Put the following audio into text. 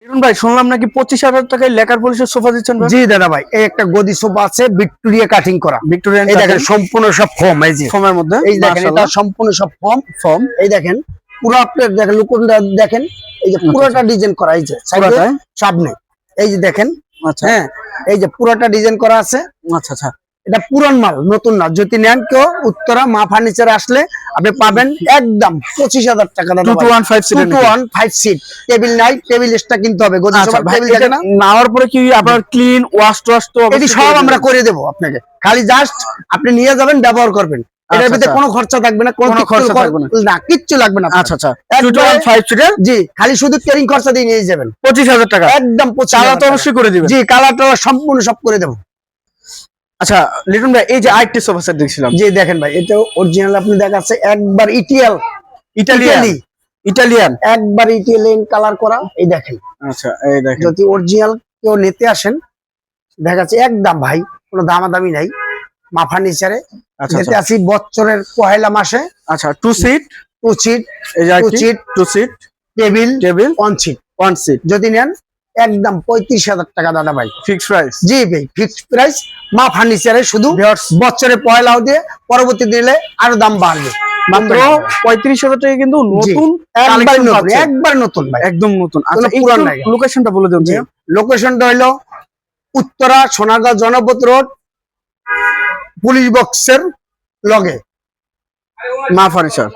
লিটন ভাই শুনলাম নাকি 25,000 টাকায় লেকার পলিশের সোফা দিচ্ছেন ভাই? জি দাদা ভাই, এই একটা গদি সোফা আছে ভিক্টোরিয়া কাটিং করা। ভিক্টোরিয়ান এই দেখেন সম্পূর্ণ সব ফোম, এই যে ফোমের মধ্যে এই দেখেন এটা মাশাআল্লাহ সম্পূর্ণ সব ফোম। ফোম এই দেখেন পুরো আপনার দেখেন লুকনটা দেখেন, এই যে পুরোটা ডিজাইন করা, এই যে সাইডে পুরোটাই? সামনে এই যে দেখেন, আচ্ছা হ্যাঁ এই যে পুরোটা ডিজাইন করা আছে। আচ্ছা আচ্ছা এটা পুরান মাল, নতুন না। যদি নেন কেউ উত্তরা মা ফার্নিচারে আসলে আপনি পাবেন একদম 25,000 টাকা দাদা ভাই। 2215 সিট 2215 সিট, টেবিল নাই, টেবিল এক্সট্রা কিনতে হবে। গদি আচ্ছা সোফার ভাই, টেবিল এটা থাকে না, নেওয়ার পরে কি আপনার ক্লিন ওয়াশ টোয়াশ তো এটি অবশ্যই সব করে আমরা দিবেন? করে দেবো আপনাকে। খালি জাস্ট আপনি নিয়ে যাবেন, ব্যবহার করবেন। এটার ভিতরে আচ্ছা। কোনো খরচা থাকবে না, কোনো কোনো খরচা থাকবে না। না, কিচ্ছু লাগবে না। আচ্ছা আচ্ছা একবারে- 2215 সিটের জি, খালি শুধু কেরিং খরচা দিয়ে নিয়ে যাবেন 25,000 টাকা একদম চালা 25,000 তো টাকা। অবশ্যই করে দিবেন। জি, কালারটা সম্পূর্ণ সব করে দেবো। আচ্ছা লিটন ভাই, এই যে আরেকটি সোফা সেট দেখছিলাম, জি দেখেন ভাই, এটা অরিজিনাল আপনি দেখাচ্ছে একবার ইটালিয়ান ইটালিয়ান একবার ইটালিয়ান কালার করা। এই দেখেন, আচ্ছা এই দেখেন যদি অরিজিনাল কেউ নিতে আসেন দেখাচ্ছে একদম ভাই, কোনো দামাদামি নাই। মা ফার্নিচারে আচ্ছা যেতে আসি বছরের পহেলা মাসে। আচ্ছা 2 সিট, 2 সিট, এই যে 2 আরেকটি seat, 2 seat table, table 1 seat. 1 seat যদি নেন একদম 35,000 টাকা দাদা ভাই। Fixed price. জি ভাই, ফিক্সড প্রাইস মা ফার্নিচারে। শুধু Viewers, বছরে পয়লাও দিয়ে পরবর্তী দিলে আরো দাম বাড়বে। মাত্র 35,000 টাকা কিন্তু নতুন একবার collection নতুন, পাচ্ছেন। একবার নতুন ভাই। একদম নতুন। আচ্ছা এই পুরান নাই। লোকেশনটা বলে দেন জি, ভাইয়া। লোকেশনটা হইলো উত্তরা সোনারগাঁও জনপথ রোড, পুলিশ বক্সের লগে মা ফার্নিচার।